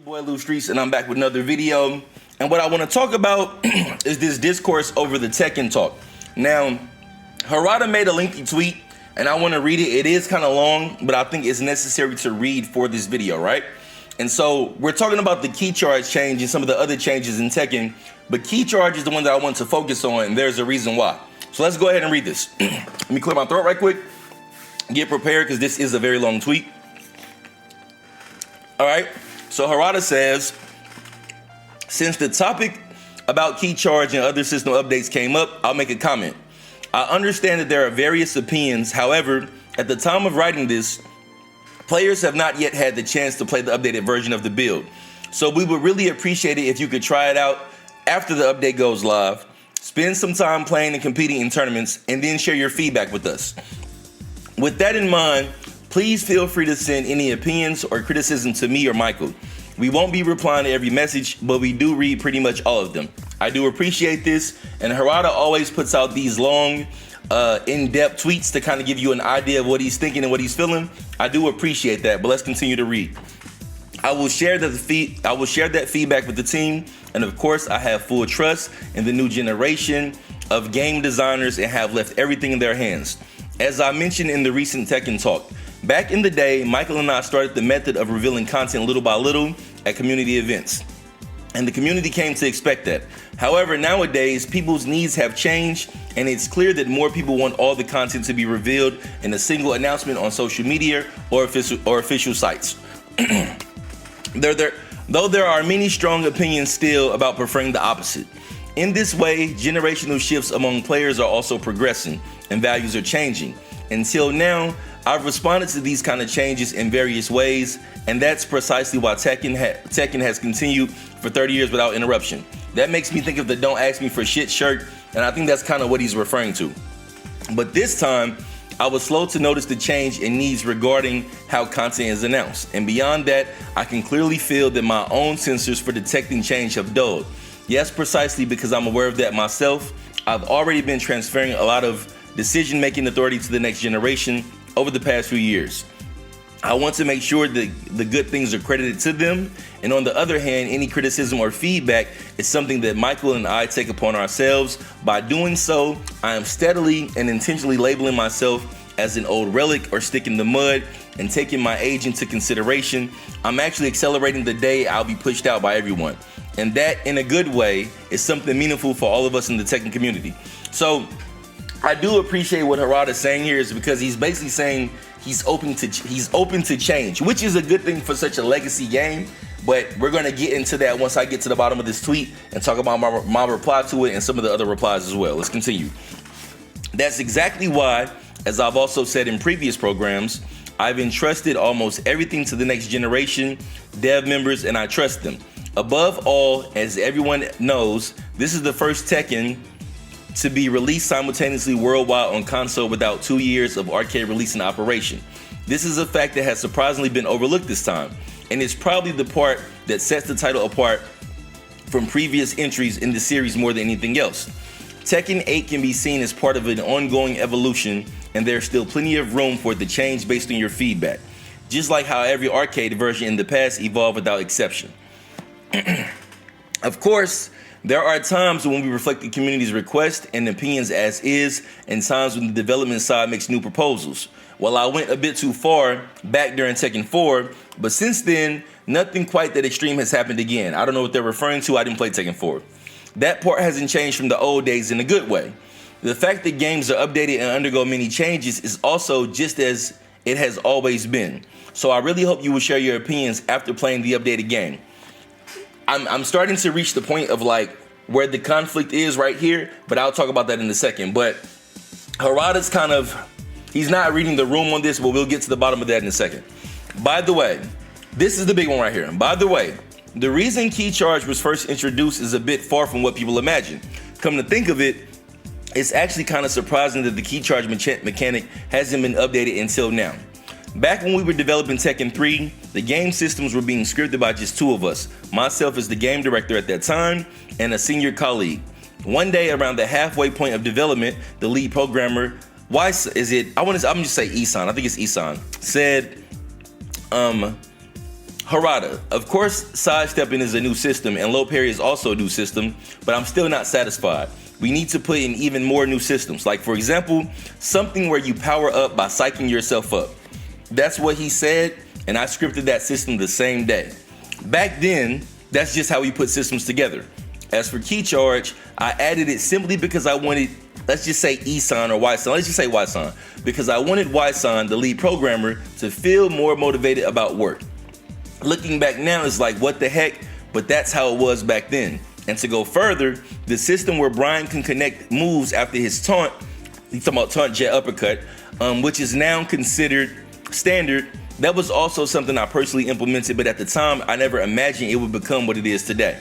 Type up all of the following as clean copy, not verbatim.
boy Lou Streets, and I'm back with another video. And what I want to talk about is this discourse over the Tekken talk. Now, Harada made a lengthy tweet, and I want to read it. It is kind of long, but I think it's necessary to read for this video, right? And so we're talking about the key charge change and some of the other changes in Tekken, but key charge is the one that I want to focus on, and there's a reason why. So let's go ahead and read this. Let me clear my throat right quick. Get prepared, because this is a very long tweet. All right, so Harada says, since the topic about key charge and other system updates came up, I'll make a comment. I understand that there are various opinions. However, at the time of writing this, players have not yet had the chance to play the updated version of the build. So we would really appreciate it if you could try it out after the update goes live, spend some time playing and competing in tournaments, and then share your feedback with us. With that in mind, please feel free to send any opinions or criticism to me or Michael. We won't be replying to every message, but we do read pretty much all of them. I do appreciate this, and Harada always puts out these long, in-depth tweets to kind of give you an idea of what he's thinking and what he's feeling. I do appreciate that, but let's continue to read. I will share that feedback with the team, and of course, I have full trust in the new generation of game designers and have left everything in their hands. As I mentioned in the recent Tekken talk, back in the day, Michael and I started the method of revealing content little by little at community events, and the community came to expect that. However, nowadays, people's needs have changed, and it's clear that more people want all the content to be revealed in a single announcement on social media or official sites. Though there are many strong opinions still about preferring the opposite. In this way, generational shifts among players are also progressing, and values are changing. Until now, I've responded to these kind of changes in various ways, and that's precisely why Tekken has continued for 30 years without interruption. That makes me think of the "Don't Ask Me for Shit" shirt, and I think that's kind of what he's referring to. But this time, I was slow to notice the change in needs regarding how content is announced. And beyond that, I can clearly feel that my own sensors for detecting change have dulled. Yes, precisely because I'm aware of that myself. I've already been transferring a lot of decision-making authority to the next generation over the past few years. I want to make sure that the good things are credited to them, and on the other hand, any criticism or feedback is something that Michael and I take upon ourselves. By doing so, I am steadily and intentionally labeling myself as an old relic or stick in the mud, and taking my age into consideration, I'm actually accelerating the day I'll be pushed out by everyone. And that, in a good way, is something meaningful for all of us in the Tekken community. So I do appreciate what Harada's saying here, is because he's basically saying he's open to change, which is a good thing for such a legacy game. But we're gonna get into that once I get to the bottom of this tweet and talk about my reply to it and some of the other replies as well. Let's continue. That's exactly why, as I've also said in previous programs, I've entrusted almost everything to the next generation dev members, and I trust them. Above all, as everyone knows, this is the first Tekken to be released simultaneously worldwide on console without 2 years of arcade release in operation. This is a fact that has surprisingly been overlooked this time, and it's probably the part that sets the title apart from previous entries in the series more than anything else. Tekken 8 can be seen as part of an ongoing evolution, and there's still plenty of room for it to change based on your feedback, just like how every arcade version in the past evolved without exception. Of course, there are times when we reflect the community's requests and opinions as is, and times when the development side makes new proposals. Well, I went a bit too far back during Tekken 4, but since then, nothing quite that extreme has happened again. I don't know what they're referring to. I didn't play Tekken 4. That part hasn't changed from the old days in a good way. The fact that games are updated and undergo many changes is also just as it has always been. So I really hope you will share your opinions after playing the updated game. I'm starting to reach the point of like where the conflict is right here, but I'll talk about that in a second. But Harada's he's not reading the room on this, but we'll get to the bottom of that in a second. By the way, this is the big one right here. By the way, the reason key charge was first introduced is a bit far from what people imagine. Come to think of it, it's actually kind of surprising that the key charge mechanic hasn't been updated until now. Back when we were developing Tekken 3, the game systems were being scripted by just two of us, myself as the game director at that time, and a senior colleague. One day around the halfway point of development, the lead programmer, I'm just say Isan, I think it's Isan, said, Harada. Of course, sidestepping is a new system and low parry is also a new system, but I'm still not satisfied. We need to put in even more new systems. Like, for example, something where you power up by psyching yourself up. That's what he said, and I scripted that system the same day. Back then, that's just how we put systems together. As for key charge, I added it simply because I wanted, let's just say Isan or Ysan, let's just say Ysan, because I wanted Ysan, the lead programmer, to feel more motivated about work. Looking back now, it's like, what the heck? But that's how it was back then. And to go further, the system where Brian can connect moves after his taunt, he's talking about taunt jet uppercut, which is now considered standard. That was also something I personally implemented, but at the time, I never imagined it would become what it is today.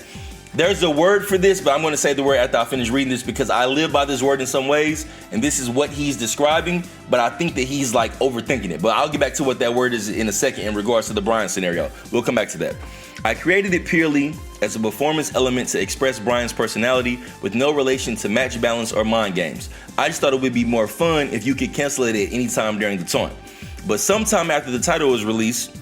There's a word for this, but I'm going to say the word after I finish reading this because I live by this word in some ways, and this is what he's describing, but I think that he's like overthinking it. But I'll get back to what that word is in a second in regards to the Brian scenario. We'll come back to that. I created it purely as a performance element to express Brian's personality with no relation to match balance or mind games. I just thought it would be more fun if you could cancel it at any time during the taunt. But sometime after the title was released,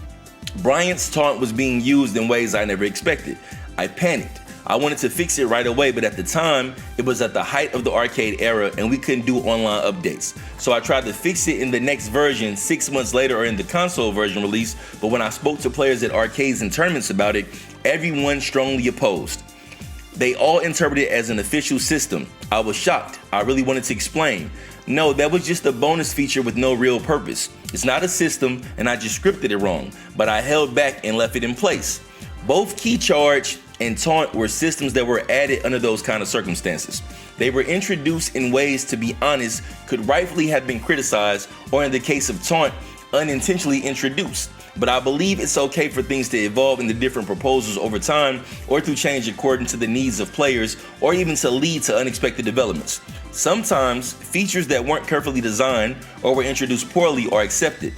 Brian's taunt was being used in ways I never expected. I panicked. I wanted to fix it right away, but at the time, it was at the height of the arcade era and we couldn't do online updates. So I tried to fix it in the next version 6 months later or in the console version release, but when I spoke to players at arcades and tournaments about it, everyone strongly opposed. They all interpreted it as an official system. I was shocked. I really wanted to explain. No, that was just a bonus feature with no real purpose. It's not a system and I just scripted it wrong, but I held back and left it in place. Both key charge and taunt were systems that were added under those kind of circumstances. They were introduced in ways, to be honest, could rightfully have been criticized, or in the case of taunt, unintentionally introduced. But I believe it's okay for things to evolve into different proposals over time, or to change according to the needs of players, or even to lead to unexpected developments. Sometimes, features that weren't carefully designed or were introduced poorly are accepted.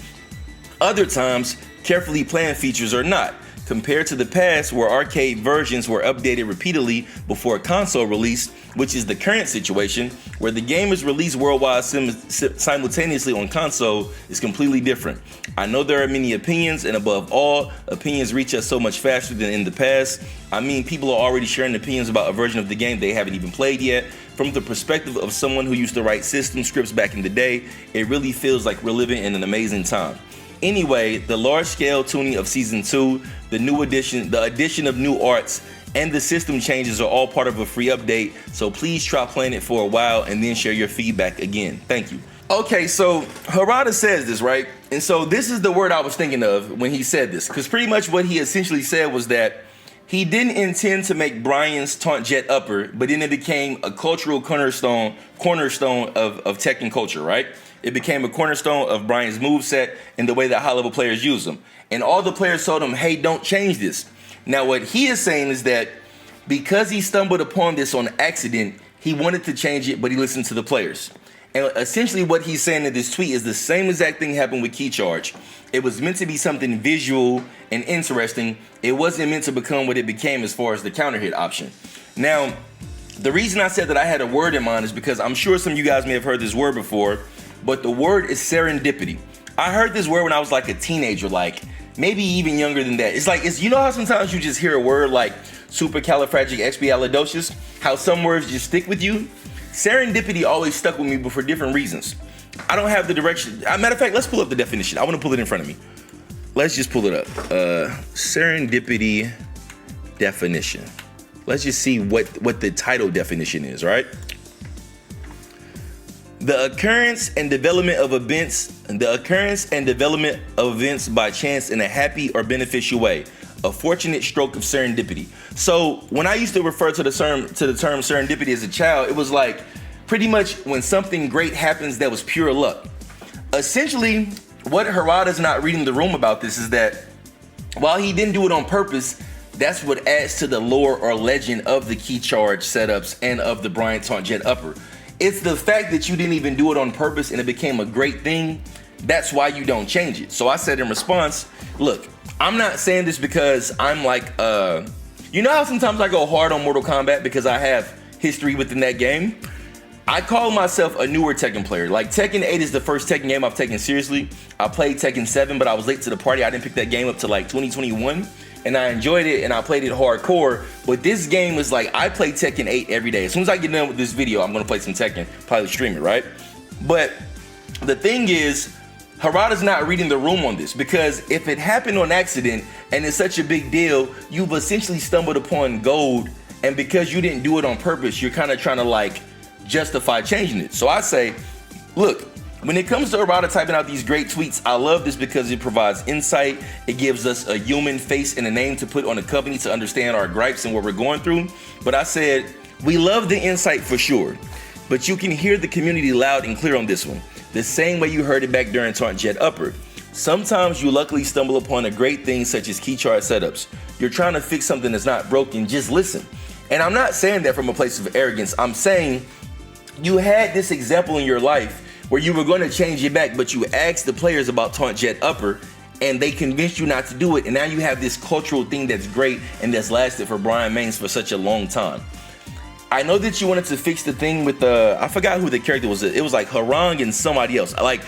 Other times, carefully planned features are not. Compared to the past where arcade versions were updated repeatedly before console release, which is the current situation, where the game is released worldwide simultaneously on console, is completely different. I know there are many opinions, and above all, opinions reach us so much faster than in the past. I mean, people are already sharing opinions about a version of the game they haven't even played yet. From the perspective of someone who used to write system scripts back in the day, it really feels like we're living in an amazing time. Anyway, the large-scale tuning of Season 2, the addition of new arts, and the system changes are all part of a free update, so please try playing it for a while and then share your feedback again. Thank you. Okay, so Harada says this, right? And so this is the word I was thinking of when he said this, because pretty much what he essentially said was that he didn't intend to make Brian's taunt jet upper, but then it became a cultural cornerstone of Tekken culture, right? It became a cornerstone of Brian's moveset and the way that high-level players use them. And all the players told him, hey, don't change this. Now, what he is saying is that because he stumbled upon this on accident, he wanted to change it, but he listened to the players. And essentially what he's saying in this tweet is the same exact thing happened with key charge. It was meant to be something visual and interesting. It wasn't meant to become what it became as far as the counter hit option. Now, the reason I said that I had a word in mind is because I'm sure some of you guys may have heard this word before, but the word is serendipity. I heard this word when I was like a teenager, like maybe even younger than that. It's you know how sometimes you just hear a word like supercalifragilisticexpialidocious, how some words just stick with you? Serendipity always stuck with me, but for different reasons. I don't have the direction. Matter of fact, let's pull up the definition. I want to pull it in front of me. Let's just pull it up. Serendipity definition. Let's just see what the title definition is, right? The occurrence and development of events by chance in a happy or beneficial way. A fortunate stroke of serendipity. So when I used to refer to the term serendipity as a child, it was like pretty much when something great happens that was pure luck. Essentially, what Harada's not reading the room about this is that while he didn't do it on purpose, that's what adds to the lore or legend of the key charge setups and of the Brian Taunt Jet Upper. It's the fact that you didn't even do it on purpose and it became a great thing. That's why you don't change it. So I said in response, look, I'm not saying this because I'm like, you know how sometimes I go hard on Mortal Kombat because I have history within that game? I call myself a newer Tekken player. Like, Tekken 8 is the first Tekken game I've taken seriously. I played Tekken 7, but I was late to the party. I didn't pick that game up till like 2021. And I enjoyed it, and I played it hardcore. But this game was like, I play Tekken 8 every day. As soon as I get done with this video, I'm gonna play some Tekken, probably stream it, right? But the thing is, Harada's not reading the room on this, because if it happened on accident and it's such a big deal, you've essentially stumbled upon gold, and because you didn't do it on purpose, you're kind of trying to like justify changing it. So I say, look, when it comes to Harada typing out these great tweets, I love this because it provides insight. It gives us a human face and a name to put on a company to understand our gripes and what we're going through. But I said, we love the insight for sure, but you can hear the community loud and clear on this one, the same way you heard it back during Taunt Jet Upper. Sometimes you luckily stumble upon a great thing such as key chart setups. You're trying to fix something that's not broken, just listen. And I'm not saying that from a place of arrogance. I'm saying you had this example in your life where you were going to change it back, but you asked the players about Taunt Jet Upper and they convinced you not to do it. And now you have this cultural thing that's great and that's lasted for Brian Maines for such a long time. I know that you wanted to fix the thing with I forgot who the character was. It was like Harang and somebody else. Like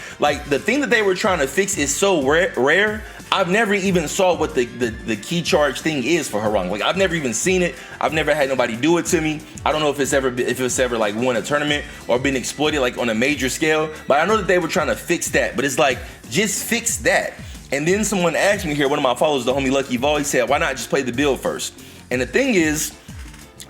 the thing that they were trying to fix is so rare. I've never even saw what the key charge thing is for Harang. Like, I've never even seen it. I've never had nobody do it to me. I don't know if it's ever like won a tournament or been exploited like on a major scale. But I know that they were trying to fix that. But it's like, just fix that. And then someone asked me here, one of my followers, the homie Lucky Vol, he said, why not just play the build first? And the thing is,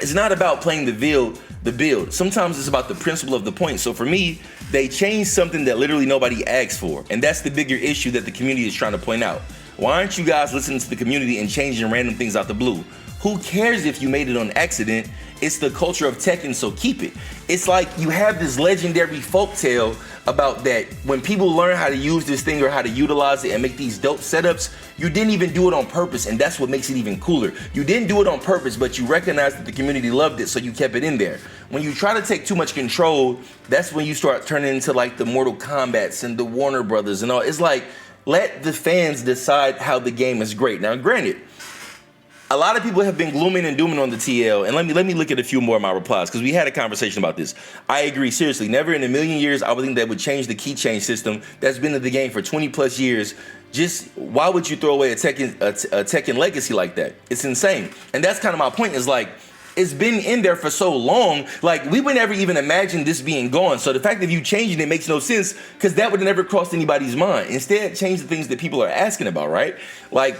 it's not about playing the build. Sometimes it's about the principle of the point. So for me, they changed something that literally nobody asked for. And that's the bigger issue that the community is trying to point out. Why aren't you guys listening to the community and changing random things out the blue? Who cares if you made it on accident? It's the culture of Tekken, so keep it. It's like you have this legendary folktale about that when people learn how to use this thing or how to utilize it and make these dope setups, you didn't even do it on purpose, and that's what makes it even cooler. You didn't do it on purpose, but you recognize that the community loved it, so you kept it in there. When you try to take too much control, that's when you start turning into like the Mortal Kombats and the Warner Brothers and all. It's like, let the fans decide how the game is great. Now, granted, a lot of people have been glooming and dooming on the TL, and let me look at a few more of my replies, because we had a conversation about this. I agree, seriously, never in a million years I would think that would change the key change system that's been in the game for 20 plus years. Just why would you throw away a Tekken legacy like that? It's insane. And that's kind of my point, is like, it's been in there for so long, like we would never even imagine this being gone. So the fact that you changing it makes no sense, because that would have never crossed anybody's mind. Instead, change the things that people are asking about, right? Like,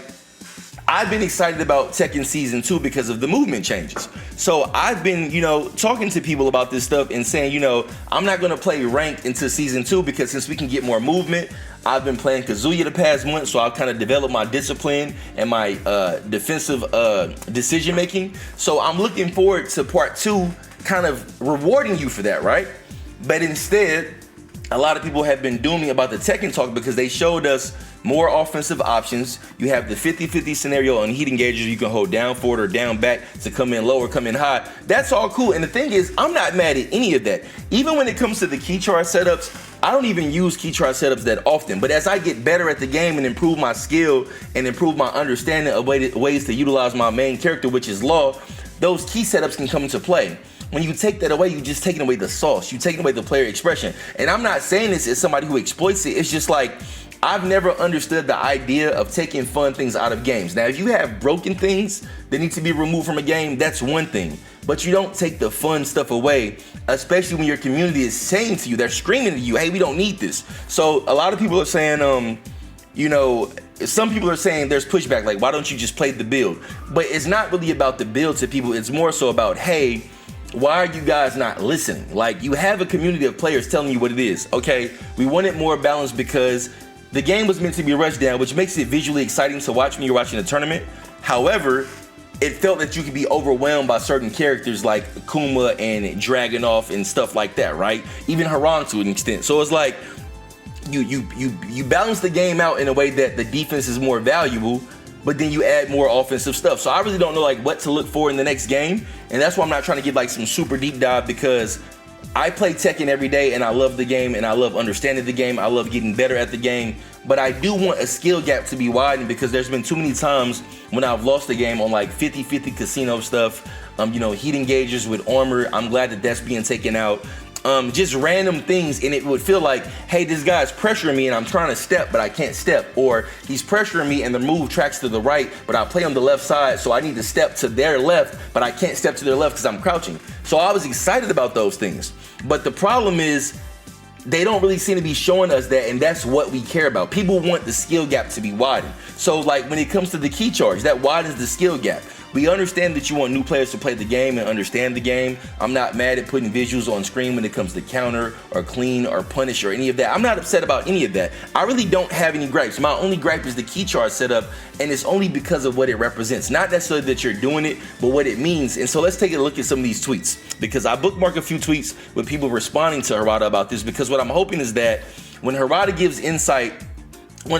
I've been excited about Tekken Season 2 because of the movement changes. So I've been, talking to people about this stuff and saying, I'm not going to play ranked into Season 2 because since we can get more movement, I've been playing Kazuya the past month, so I've kind of developed my discipline and my defensive decision making. So I'm looking forward to Part 2 kind of rewarding you for that, right? But instead, a lot of people have been dooming about the Tekken talk because they showed us more offensive options. You have the 50-50 scenario on heat engagers. You can hold down forward or down back to come in low or come in high. That's all cool. And the thing is, I'm not mad at any of that. Even when it comes to the key chart setups, I don't even use key chart setups that often. But as I get better at the game and improve my skill and improve my understanding of ways to utilize my main character, which is Law, those key setups can come into play. When you take that away, you're just taking away the sauce. You're taking away the player expression. And I'm not saying this as somebody who exploits it. It's just like, I've never understood the idea of taking fun things out of games. Now, if you have broken things that need to be removed from a game, that's one thing. But you don't take the fun stuff away, especially when your community is saying to you, they're screaming at you, hey, we don't need this. So a lot of people are saying, some people are saying there's pushback, like, why don't you just play the build? But it's not really about the build to people. It's more so about, hey, why are you guys not listening? Like, you have a community of players telling you what it is. Okay, we wanted more balance because the game was meant to be rushed down, which makes it visually exciting to watch when you're watching a tournament. However, it felt that you could be overwhelmed by certain characters like Kuma and Dragunov and stuff like that, right? Even Haran to an extent. So it's like you balance the game out in a way that the defense is more valuable, but then you add more offensive stuff. So I really don't know like what to look for in the next game, and that's why I'm not trying to give like some super deep dive, because I play Tekken every day and I love the game and I love understanding the game. I love getting better at the game, but I do want a skill gap to be widened because there's been too many times when I've lost the game on like 50-50 casino stuff, heat engagers with armor. I'm glad that that's being taken out. just random things, and it would feel like, hey, this guy's pressuring me and I'm trying to step but I can't step, or he's pressuring me and the move tracks to the right but I play on the left side, so I need to step to their left but I can't step to their left because I'm crouching. So I was excited about those things, but the problem is they don't really seem to be showing us that, and that's what we care about. People want the skill gap to be widened. So like when it comes to the key charge, that widens the skill gap. We understand that you want new players to play the game and understand the game. I'm not mad at putting visuals on screen when it comes to counter or clean or punish or any of that. I'm not upset about any of that. I really don't have any gripes. My only gripe is the key charge setup, and it's only because of what it represents. Not necessarily that you're doing it, but what it means. And so let's take a look at some of these tweets, because I bookmark a few tweets with people responding to Harada about this, because what I'm hoping is that when Harada gives insight,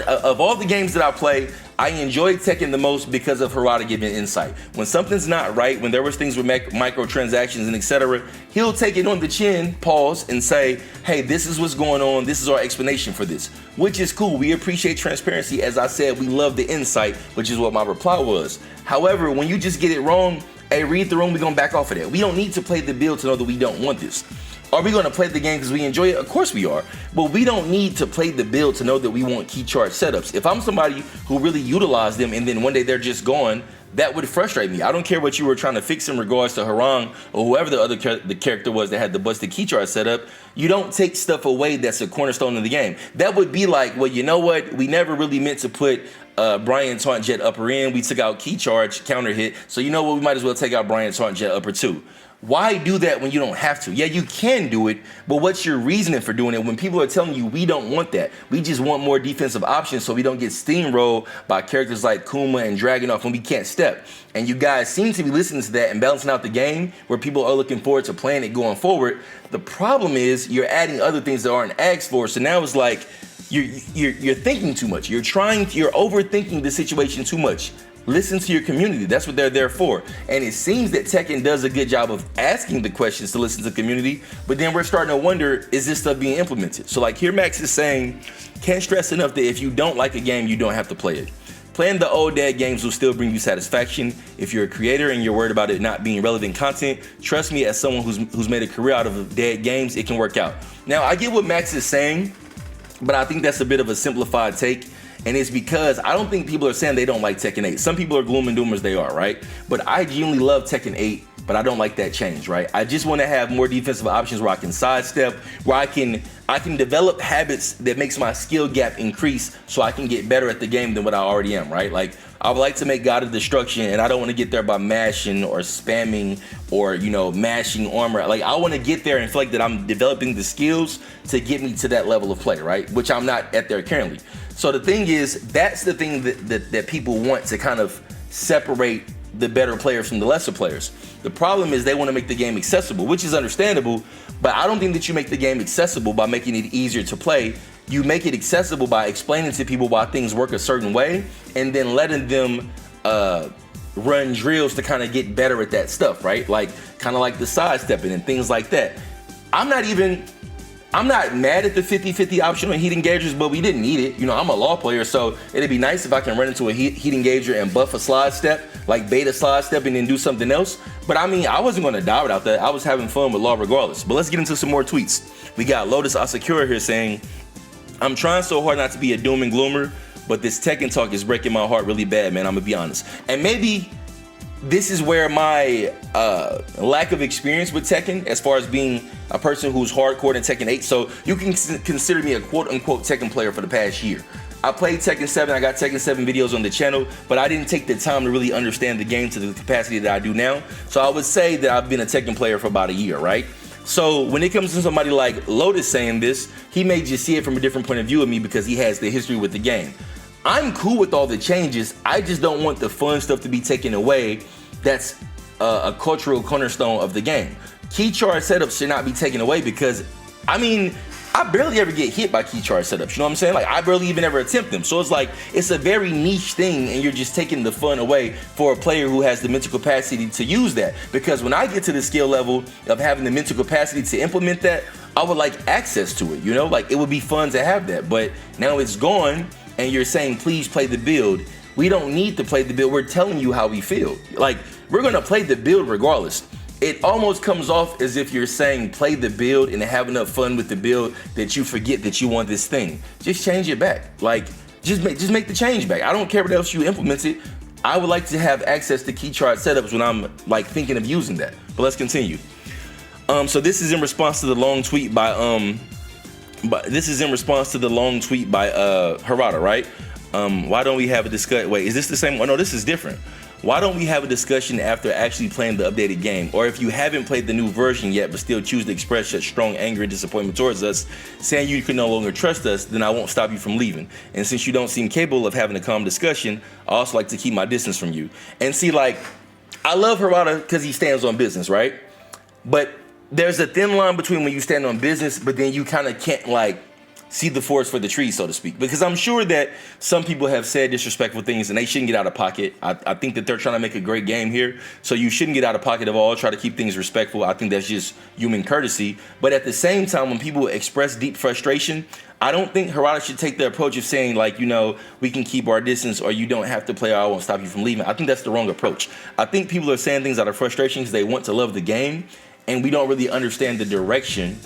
of all the games that I play, I enjoy Tekken the most because of Harada giving insight. When something's not right, when there was things with microtransactions and etc., he'll take it on the chin, pause, and say, hey, this is what's going on, this is our explanation for this, which is cool. We appreciate transparency. As I said, we love the insight, which is what my reply was. However, when you just get it wrong, hey, read the room, we're gonna back off of that. We don't need to play the build to know that we don't want this. Are we going to play the game because we enjoy it? Of course we are. But we don't need to play the build to know that we want key charge setups. If I'm somebody who really utilized them and then one day they're just gone, that would frustrate me. I don't care what you were trying to fix in regards to Harang or whoever the character was that had the busted key charge setup. You don't take stuff away that's a cornerstone of the game. That would be like, well, you know what? We never really meant to put Brian Taunt Jet upper in. We took out key charge counter hit. So you know what? We might as well take out Brian Taunt Jet upper too. Why do that when you don't have to? Yeah, you can do it, but what's your reasoning for doing it when people are telling you we don't want that? We just want more defensive options so we don't get steamrolled by characters like Kuma and Dragunov when we can't step. And you guys seem to be listening to that and balancing out the game where people are looking forward to playing it going forward. The problem is you're adding other things that aren't asked for, so now it's like you're thinking too much. You're overthinking the situation too much. Listen to your community. That's what they're there for. And it seems that Tekken does a good job of asking the questions to listen to the community, but then we're starting to wonder, is this stuff being implemented? So like here Max is saying, can't stress enough that if you don't like a game, you don't have to play it. Playing the old dead games will still bring you satisfaction. If you're a creator and you're worried about it not being relevant content, trust me, as someone who's made a career out of dead games, it can work out. Now I get what Max is saying, but I think that's a bit of a simplified take. And it's because I don't think people are saying they don't like Tekken 8. Some people are gloom and doomers, they are, right? But I genuinely love Tekken 8, but I don't like that change, right? I just want to have more defensive options where I can sidestep, where I can develop habits that makes my skill gap increase so I can get better at the game than what I already am, right? Like, I would like to make God of Destruction, and I don't want to get there by mashing or spamming or, you know, mashing armor. Like, I want to get there and feel like that I'm developing the skills to get me to that level of play, right? Which I'm not at there currently. So the thing is, that's the thing that people want to kind of separate the better players from the lesser players. The problem is they want to make the game accessible, which is understandable, but I don't think that you make the game accessible by making it easier to play. You make it accessible by explaining to people why things work a certain way and then letting them run drills to kind of get better at that stuff, right? Like kind of like the sidestepping and things like that. I'm not mad at the 50-50 option on heat engagers, but we didn't need it. You know, I'm a law player, so it'd be nice if I can run into a heat engager and buff a slide step, like beta slide step and then do something else. But I mean, I wasn't gonna die without that. I was having fun with law regardless. But let's get into some more tweets. We got Lotus Asakura here saying, I'm trying so hard not to be a doom and gloomer, but this Tekken talk is breaking my heart really bad, man. I'm gonna be honest. And maybe this is where my lack of experience with Tekken, as far as being a person who's hardcore in Tekken 8, so you can consider me a quote-unquote Tekken player for the past year. I played Tekken 7, I got Tekken 7 videos on the channel, but I didn't take the time to really understand the game to the capacity that I do now. So I would say that I've been a Tekken player for about a year, right? So when it comes to somebody like Lotus saying this, he may just see it from a different point of view of me because he has the history with the game. I'm cool with all the changes. I just don't want the fun stuff to be taken away. That's a cultural cornerstone of the game. Key charge setups should not be taken away because, I mean, I barely ever get hit by key charge setups. You know what I'm saying? Like, I barely even ever attempt them. So it's like, it's a very niche thing and you're just taking the fun away for a player who has the mental capacity to use that. Because when I get to the skill level of having the mental capacity to implement that, I would like access to it, you know? Like, it would be fun to have that. But now it's gone and you're saying, please play the build. We don't need to play the build. We're telling you how we feel. Like, we're gonna play the build regardless. it almost comes off as if you're saying play the build and have enough fun with the build that you forget that you want this thing. Just change it back. Like, just make the change back. I don't care what else you implement it. I would like to have access to key chart setups when I'm like thinking of using that. But let's continue. So this is in response to the long tweet by Harada, right? Why don't we have a discussion? Wait, is this the same one? No, this is different. Why don't we have a discussion after actually playing the updated game? Or if you haven't played the new version yet, but still choose to express such strong anger and disappointment towards us, saying you can no longer trust us, then I won't stop you from leaving. And since you don't seem capable of having a calm discussion, I also like to keep my distance from you. And see, like, I love Harada because he stands on business, right? But there's a thin line between when you stand on business, but then you kind of can't, like, see the forest for the trees, so to speak. Because I'm sure that some people have said disrespectful things and they shouldn't get out of pocket. I think that they're trying to make a great game here. So you shouldn't get out of pocket at all. Try to keep things respectful. I think that's just human courtesy. But at the same time, when people express deep frustration, I don't think Harada should take the approach of saying, like, you know, we can keep our distance or you don't have to play or I won't stop you from leaving. I think that's the wrong approach. I think people are saying things out of frustration because they want to love the game and we don't really understand the direction.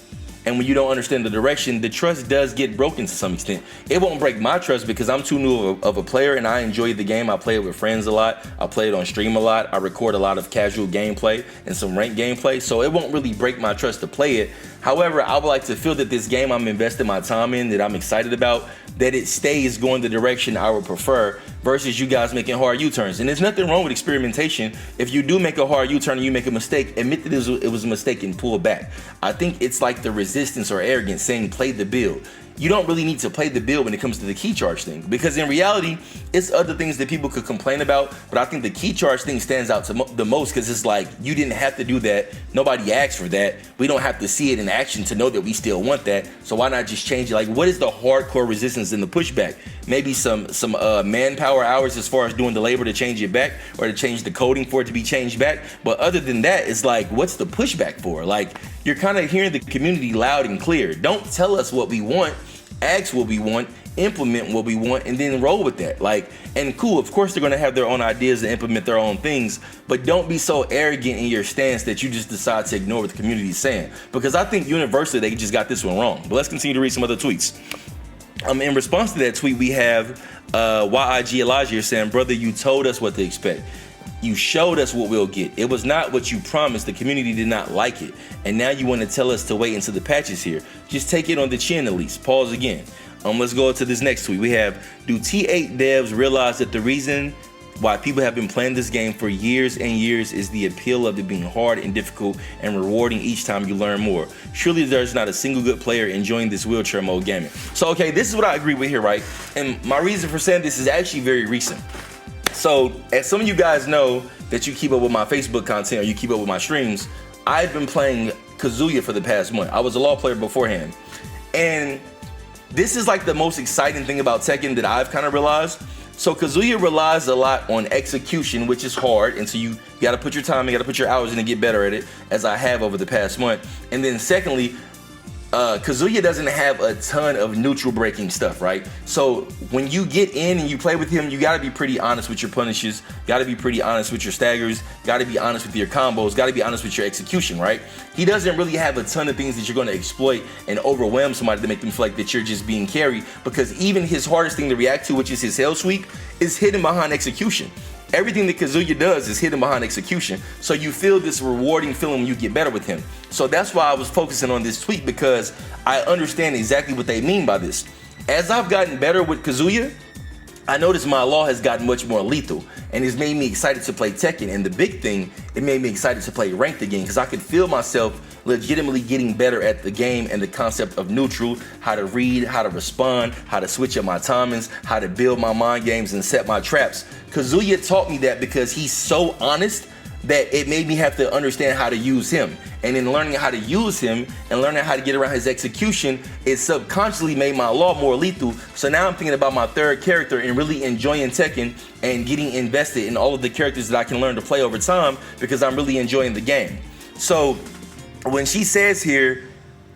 And when you don't understand the direction, the trust does get broken to some extent. It won't break my trust because I'm too new of a player and I enjoy the game. I play it with friends a lot. I play it on stream a lot. I record a lot of casual gameplay and some ranked gameplay. So it won't really break my trust to play it. However, I would like to feel that this game I'm investing my time in, that I'm excited about, that it stays going the direction I would prefer versus you guys making hard U-turns. And there's nothing wrong with experimentation. If you do make a hard U-turn and you make a mistake, admit that it was a mistake and pull back. I think it's like the resistance or arrogance saying play the build. You don't really need to play the build when it comes to the key charge thing, because in reality, it's other things that people could complain about, but I think the key charge thing stands out to the most because it's like, you didn't have to do that. Nobody asked for that. We don't have to see it in action to know that we still want that. So why not just change it? Like, what is the hardcore resistance in the pushback? Maybe some manpower hours as far as doing the labor to change it back or to change the coding for it to be changed back. But other than that, it's like, what's the pushback for? Like, you're kind of hearing the community loud and clear. Don't tell us what we want. Ask what we want, implement what we want, and then roll with that. Like, and cool, of course they're gonna have their own ideas and implement their own things, but don't be so arrogant in your stance that you just decide to ignore what the community is saying. Because I think universally they just got this one wrong. But let's continue to read some other tweets. In response to that tweet, we have YIG Elijah here saying, brother, you told us what to expect. You showed us what we'll get. It was not what you promised. The community did not like it. And now you want to tell us to wait until the patches here. Just take it on the chin at least. Pause again. Let's go to this next tweet. We have, do T8 devs realize that the reason why people have been playing this game for years and years is the appeal of it being hard and difficult and rewarding each time you learn more? Surely there's not a single good player enjoying this wheelchair mode gaming. So, okay, this is what I agree with here, right? And my reason for saying this is actually very recent. So, as some of you guys know that you keep up with my Facebook content or you keep up with my streams, I've been playing Kazuya for the past month. I was a law player beforehand. And this is like the most exciting thing about Tekken that I've kind of realized. So Kazuya relies a lot on execution, which is hard. And so you gotta put your time, you gotta put your hours in to get better at it, as I have over the past month. And then secondly, Kazuya doesn't have a ton of neutral breaking stuff, right? So when you get in and you play with him, you gotta be pretty honest with your punishes, gotta be pretty honest with your staggers, gotta be honest with your combos, gotta be honest with your execution, right? He doesn't really have a ton of things that you're gonna exploit and overwhelm somebody to make them feel like that you're just being carried, because even his hardest thing to react to, which is his hell sweep, is hidden behind execution. Everything that Kazuya does is hidden behind execution. So you feel this rewarding feeling when you get better with him. So that's why I was focusing on this tweet, because I understand exactly what they mean by this. As I've gotten better with Kazuya, I noticed my law has gotten much more lethal, and it's made me excited to play Tekken. And the big thing, it made me excited to play ranked again, because I could feel myself legitimately getting better at the game and the concept of neutral, how to read, how to respond, how to switch up my timings, how to build my mind games and set my traps. Kazuya taught me that because he's so honest that it made me have to understand how to use him. And in learning how to use him and learning how to get around his execution, it subconsciously made my law more lethal. So now I'm thinking about my third character and really enjoying Tekken and getting invested in all of the characters that I can learn to play over time, because I'm really enjoying the game. So when she says here,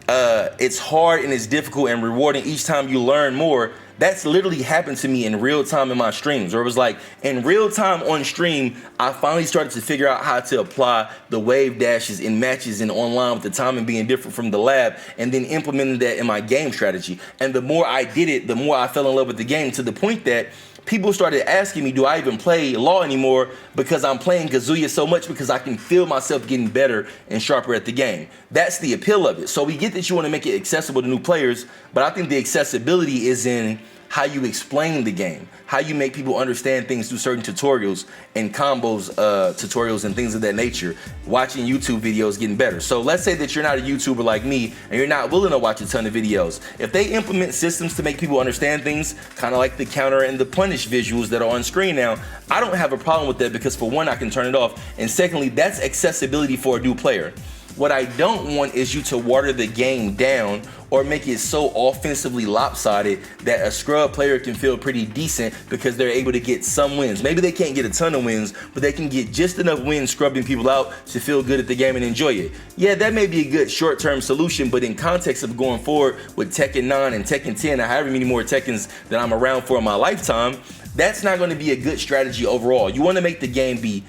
it's hard and it's difficult and rewarding each time you learn more, That's literally happened to me in real time in my streams, where it was like in real time on stream, I finally started to figure out how to apply the wave dashes in matches and online with the timing being different from the lab, and then implemented that in my game strategy. And the more I did it, the more I fell in love with the game, to the point that people started asking me, do I even play Law anymore? Because I'm playing Kazuya so much, because I can feel myself getting better and sharper at the game. That's the appeal of it. So we get that you want to make it accessible to new players, but I think the accessibility is in how you explain the game, how you make people understand things through certain tutorials and combos, tutorials and things of that nature, watching YouTube videos getting better. So let's say that you're not a YouTuber like me and you're not willing to watch a ton of videos. If they implement systems to make people understand things, kind of like the counter and the punish visuals that are on screen now, I don't have a problem with that, because for one, I can turn it off, and secondly, that's accessibility for a new player. What I don't want is you to water the game down or make it so offensively lopsided that a scrub player can feel pretty decent because they're able to get some wins. Maybe they can't get a ton of wins, but they can get just enough wins scrubbing people out to feel good at the game and enjoy it. Yeah, that may be a good short-term solution, but in context of going forward with Tekken 9 and Tekken 10 and however many more Tekkens that I'm around for in my lifetime, that's not going to be a good strategy overall. You want to make the game be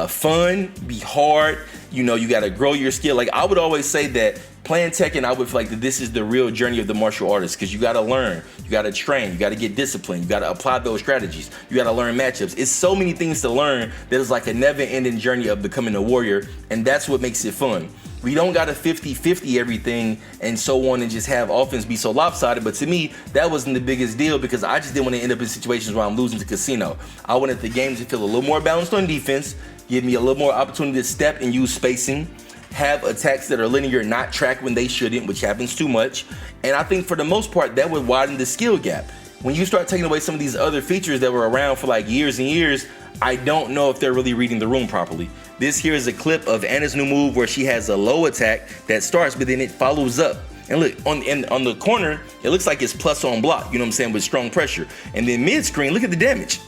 fun, be hard. You know, you got to grow your skill. Like I would always say that playing Tekken, I would feel like that this is the real journey of the martial artist, because you got to learn, you got to train, you got to get disciplined, you got to apply those strategies, you got to learn matchups. It's so many things to learn that is like a never-ending journey of becoming a warrior, and that's what makes it fun. We don't got to 50-50 everything and so on and just have offense be so lopsided, but to me, that wasn't the biggest deal, because I just didn't want to end up in situations where I'm losing to casino. I wanted the game to feel a little more balanced on defense, give me a little more opportunity to step and use spacing, have attacks that are linear, not track when they shouldn't, which happens too much. And I think for the most part, that would widen the skill gap. When you start taking away some of these other features that were around for like years and years, I don't know if they're really reading the room properly. This here is a clip of Anna's new move where she has a low attack that starts, but then it follows up. And look, on the corner, it looks like it's plus on block, you know what I'm saying, with strong pressure. And then mid-screen, look at the damage.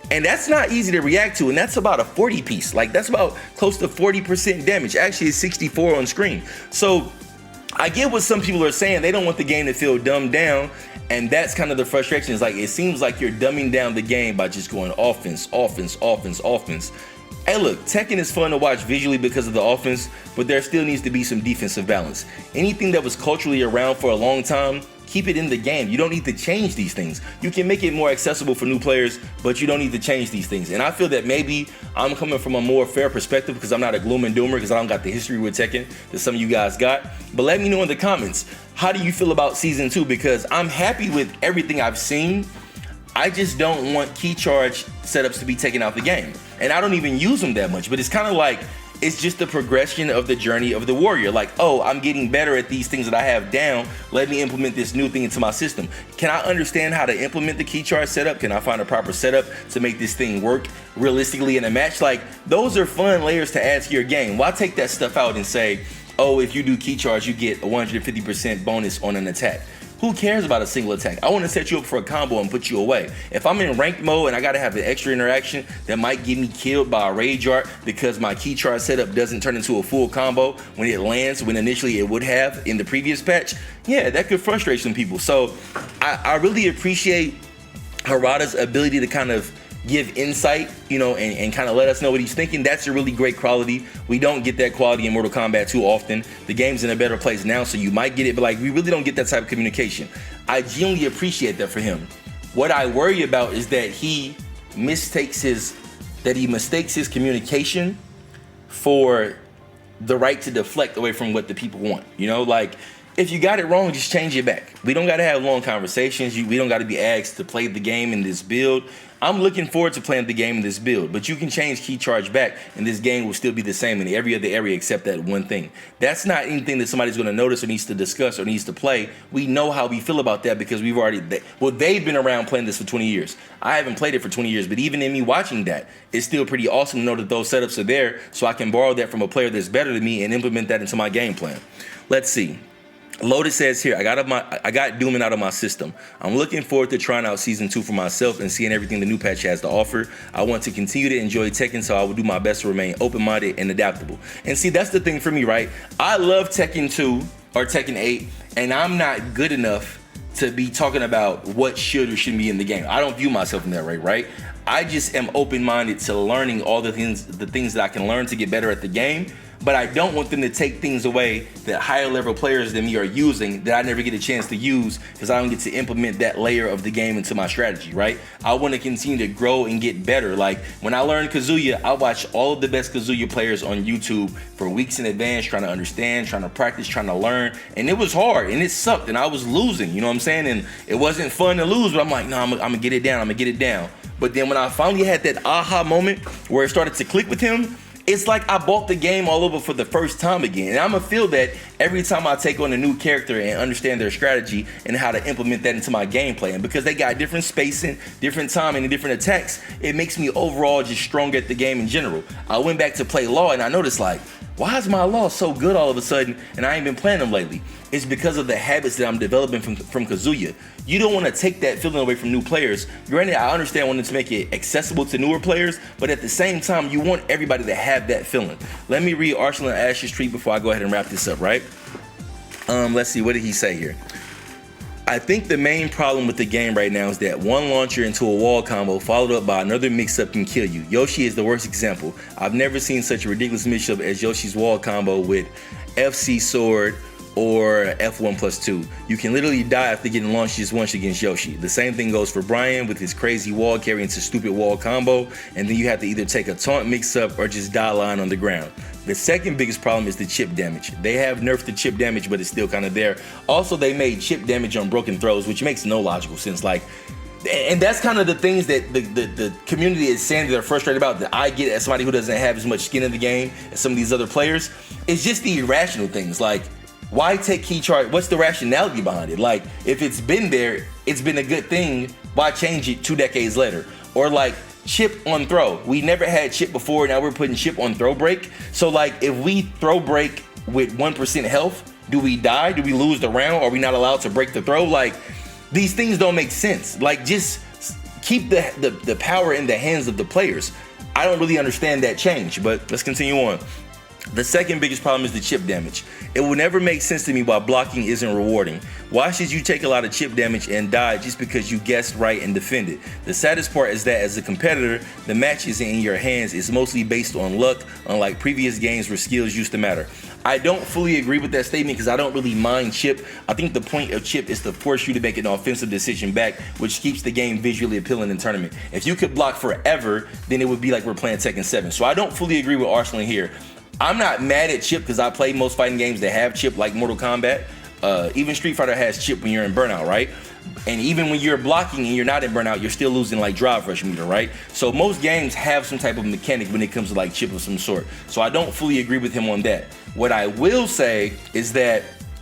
And that's not easy to react to, and that's about a 40 piece. Like that's about close to 40% damage. Actually, it's 64 on screen. So I get what some people are saying. They don't want the game to feel dumbed down, and that's kind of the frustration. It's like, it seems like you're dumbing down the game by just going offense, offense, offense, offense. Hey look, Tekken is fun to watch visually because of the offense, but there still needs to be some defensive balance. Anything that was culturally around for a long time, keep it in the game. You don't need to change these things. You can make it more accessible for new players, but you don't need to change these things. And I feel that maybe I'm coming from a more fair perspective because I'm not a gloom and doomer, because I don't got the history with Tekken that some of you guys got. But let me know in the comments, how do you feel about season 2? Because I'm happy with everything I've seen. I just don't want key charge setups to be taken out the game. And I don't even use them that much, but it's kind of like, it's just the progression of the journey of the warrior. Like, oh, I'm getting better at these things that I have down. Let me implement this new thing into my system. Can I understand how to implement the key charge setup? Can I find a proper setup to make this thing work realistically in a match? Like, those are fun layers to add to your game. Why take that stuff out and say, oh, if you do key charge, you get a 150% bonus on an attack? Who cares about a single attack? I want to set you up for a combo and put you away. If I'm in ranked mode and I got to have an extra interaction that might get me killed by a rage art because my key charge setup doesn't turn into a full combo when it lands, when initially it would have in the previous patch, yeah, that could frustrate some people. So I really appreciate Harada's ability to kind of give insight, you know, and kind of let us know what he's thinking. That's a really great quality. We don't get that quality in Mortal Kombat too often. The game's in a better place now, so you might get it, but like, we really don't get that type of communication. I genuinely appreciate that for him. What I worry about is that he mistakes his communication for the right to deflect away from what the people want. You know, like, if you got it wrong, just change it back. We don't got to have long conversations. We don't got to be asked to play the game in this build. I'm looking forward to playing the game in this build, but you can change key charge back and this game will still be the same in every other area except that one thing. That's not anything that somebody's going to notice or needs to discuss or needs to play. We know how we feel about that because we've already, they've been around playing this for 20 years. I haven't played it for 20 years, but even in me watching that, it's still pretty awesome to know that those setups are there so I can borrow that from a player that's better than me and implement that into my game plan. Let's see. Lotus says here, I got Dooming out of my system. I'm looking forward to trying out season 2 for myself and seeing everything the new patch has to offer. I want to continue to enjoy Tekken, so I will do my best to remain open-minded and adaptable. And see, that's the thing for me, right? I love Tekken 2 or Tekken 8, and I'm not good enough to be talking about what should or shouldn't be in the game. I don't view myself in that way, right? I just am open-minded to learning all the things that I can learn to get better at the game, but I don't want them to take things away that higher level players than me are using that I never get a chance to use because I don't get to implement that layer of the game into my strategy, right? I want to continue to grow and get better. Like when I learned Kazuya, I watched all of the best Kazuya players on YouTube for weeks in advance, trying to understand, trying to practice, trying to learn, and it was hard and it sucked and I was losing, you know what I'm saying? And it wasn't fun to lose, but I'm like, no, I'm gonna get it down, But then when I finally had that aha moment where it started to click with him, it's like I bought the game all over for the first time again. And I'm gonna feel that every time I take on a new character and understand their strategy and how to implement that into my gameplay. And because they got different spacing, different timing, and different attacks, it makes me overall just stronger at the game in general. I went back to play Law and I noticed like, why is my Law so good all of a sudden and I ain't been playing them lately? It's because of the habits that I'm developing from Kazuya. You don't want to take that feeling away from new players. Granted, I understand wanting to make it accessible to newer players, but at the same time, you want everybody to have that feeling. Let me read Arsenal and Ash's tweet before I go ahead and wrap this up, right? Let's see, what did he say here? I think the main problem with the game right now is that one launcher into a wall combo followed up by another mix-up can kill you. Yoshi is the worst example. I've never seen such a ridiculous mix-up as Yoshi's wall combo with FC Sword or F1+2. You can literally die after getting launched just once against Yoshi. The same thing goes for Brian with his crazy wall carry into stupid wall combo, and then you have to either take a taunt mix-up or just die lying on the ground. The second biggest problem is the chip damage. They have nerfed the chip damage, but it's still kind of there. Also, they made chip damage on broken throws, which makes no logical sense. Like, and that's kind of the things that the community is saying that they're frustrated about, that I get as somebody who doesn't have as much skin in the game as some of these other players. It's just the irrational things. Like, why take key charge? What's the rationality behind it? Like, if it's been there, it's been a good thing. Why change it 2 decades later? Or like chip on throw. We never had chip before. Now we're putting chip on throw break. So like, if we throw break with 1% health, do we die? Do we lose the round? Are we not allowed to break the throw? Like, these things don't make sense. Like, just keep the power in the hands of the players. I don't really understand that change, but let's continue on. The second biggest problem is the chip damage. It will never make sense to me why blocking isn't rewarding. Why should you take a lot of chip damage and die just because you guessed right and defended? The saddest part is that as a competitor, the match isn't in your hands. It's mostly based on luck, unlike previous games where skills used to matter. I don't fully agree with that statement because I don't really mind chip. I think the point of chip is to force you to make an offensive decision back, which keeps the game visually appealing in tournament. If you could block forever, then it would be like we're playing Tekken 7. So I don't fully agree with Arsenal here. I'm not mad at chip because I play most fighting games that have chip, like Mortal Kombat. Even Street Fighter has chip when you're in burnout, right? And even when you're blocking and you're not in burnout, you're still losing like drive rush meter, right? So most games have some type of mechanic when it comes to like chip of some sort. So I don't fully agree with him on that. What I will say is that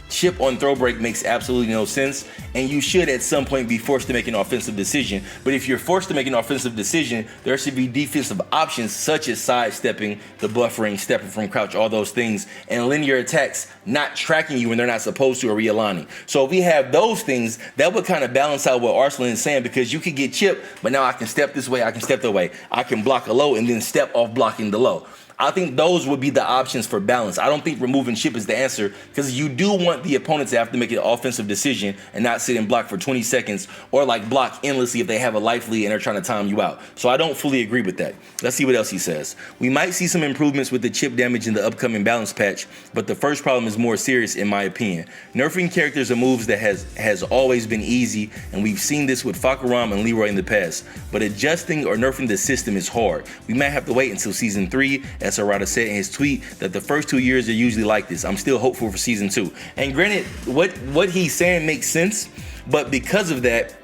chip on throw break makes absolutely no sense, and you should at some point be forced to make an offensive decision. But if you're forced to make an offensive decision, there should be defensive options such as sidestepping, the buffering, stepping from crouch, all those things, and linear attacks not tracking you when they're not supposed to or realigning. So if we have those things, that would kind of balance out what Arsenal is saying, because you could get chip, but now I can step this way, I can step that way, I can block a low and then step off blocking the low. I think those would be the options for balance. I don't think removing chip is the answer, because you do want the opponent to have to make an offensive decision and not sit and block for 20 seconds or like block endlessly if they have a life lead and they're trying to time you out. So I don't fully agree with that. Let's see what else he says. We might see some improvements with the chip damage in the upcoming balance patch, but the first problem is more serious in my opinion. Nerfing characters and moves that has always been easy, and we've seen this with Fakaram and Leroy in the past, but adjusting or nerfing the system is hard. We might have to wait until season 3, as Harada said in his tweet, that the first 2 years are usually like this. I'm still hopeful for season 2. And granted, what he's saying makes sense, but because of that,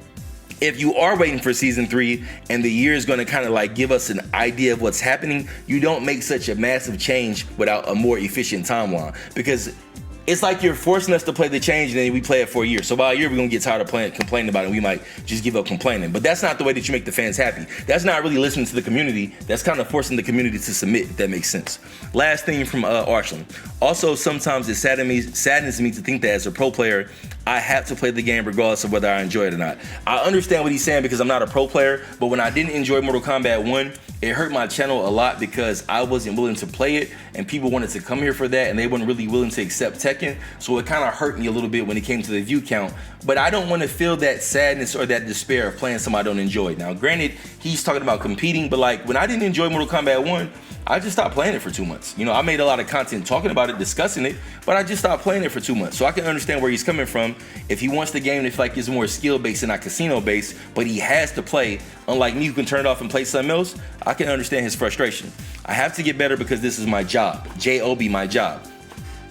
if you are waiting for season 3 and the year is going to kind of like give us an idea of what's happening, you don't make such a massive change without a more efficient timeline, because it's like you're forcing us to play the change and then we play it for a year. So by a year, we're going to get tired of complaining about it. We might just give up complaining. But that's not the way that you make the fans happy. That's not really listening to the community. That's kind of forcing the community to submit, if that makes sense. Last thing from Arsenal. Also, sometimes it saddens me to think that as a pro player, I have to play the game regardless of whether I enjoy it or not. I understand what he's saying because I'm not a pro player, but when I didn't enjoy Mortal Kombat 1, it hurt my channel a lot because I wasn't willing to play it and people wanted to come here for that and they weren't really willing to accept Tekken. So it kind of hurt me a little bit when it came to the view count, but I don't want to feel that sadness or that despair of playing something I don't enjoy. Now, granted, he's talking about competing, but like when I didn't enjoy Mortal Kombat 1, I just stopped playing it for 2 months. You know, I made a lot of content talking about it, discussing it, but I just stopped playing it for 2 months. So I can understand where he's coming from. If he wants the game to feel like it's more skill-based and not casino-based, but he has to play, unlike me who can turn it off and play something else, I can understand his frustration. I have to get better because this is my job. J-O-B, my job.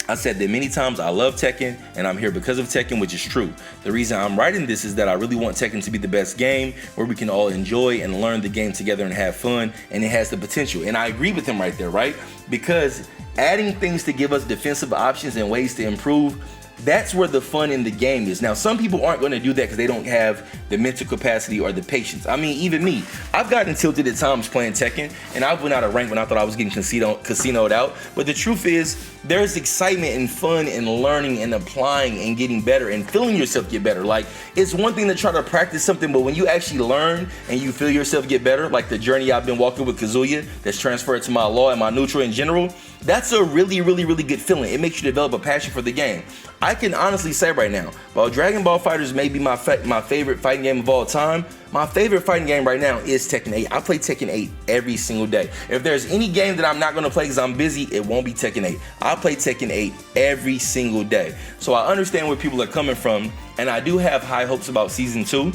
I said that many times. I love Tekken and I'm here because of Tekken, which is true. The reason I'm writing this is that I really want Tekken to be the best game where we can all enjoy and learn the game together and have fun, and it has the potential. And I agree with him right there, right? Because adding things to give us defensive options and ways to improve, that's where the fun in the game is. Now, some people aren't going to do that because they don't have the mental capacity or the patience. I mean, even me, I've gotten tilted at times playing Tekken, and I went out of rank when I thought I was getting casinoed out. But the truth is, there's excitement and fun in learning and applying and getting better and feeling yourself get better. Like, it's one thing to try to practice something, but when you actually learn and you feel yourself get better, like the journey I've been walking with Kazuya that's transferred to my law and my neutral in general, that's a really, really, really good feeling. It makes you develop a passion for the game. I can honestly say right now, while Dragon Ball FighterZ may be my favorite fighting game of all time, my favorite fighting game right now is Tekken 8. I play Tekken 8 every single day. If there's any game that I'm not gonna play because I'm busy, it won't be Tekken 8. I play Tekken 8 every single day. So I understand where people are coming from, and I do have high hopes about Season 2.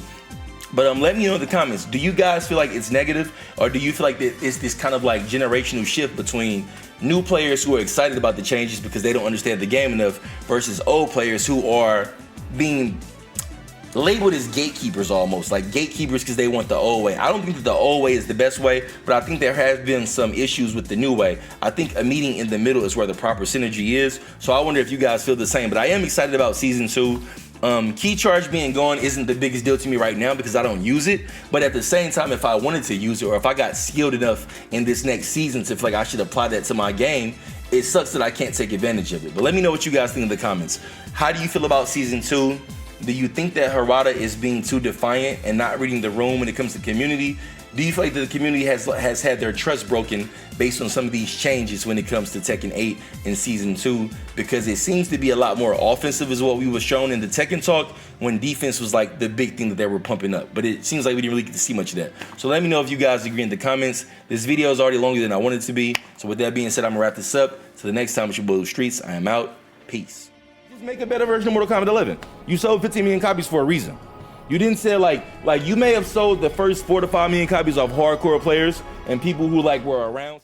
But let me know in the comments, do you guys feel like it's negative, or do you feel like that it's this kind of like generational shift between new players who are excited about the changes because they don't understand the game enough versus old players who are being labeled as gatekeepers, almost like gatekeepers because they want the old way? I don't think that the old way is the best way, but I think there have been some issues with the new way. I think a meeting in the middle is where the proper synergy is. So I wonder if you guys feel the same, but I am excited about Season 2. Key charge being gone isn't the biggest deal to me right now because I don't use it, but at the same time, if I wanted to use it, or if I got skilled enough in this next season to feel like I should apply that to my game, it sucks that I can't take advantage of it. But let me know what you guys think in the comments. How do you feel about Season 2? Do you think that Harada is being too defiant and not reading the room when it comes to community? Do you feel like the community has had their trust broken based on some of these changes when it comes to Tekken 8 in Season 2? Because it seems to be a lot more offensive is what we were shown in the Tekken talk, when defense was like the big thing that they were pumping up. But it seems like we didn't really get to see much of that. So let me know if you guys agree in the comments. This video is already longer than I wanted it to be. So with that being said, I'm gonna wrap this up. Till the next time, it's your boy Streets. I am out. Peace. Just make a better version of Mortal Kombat 11. You sold 15 million copies for a reason. You didn't say like you may have sold the first 4 to 5 million copies of hardcore players and people who like were around.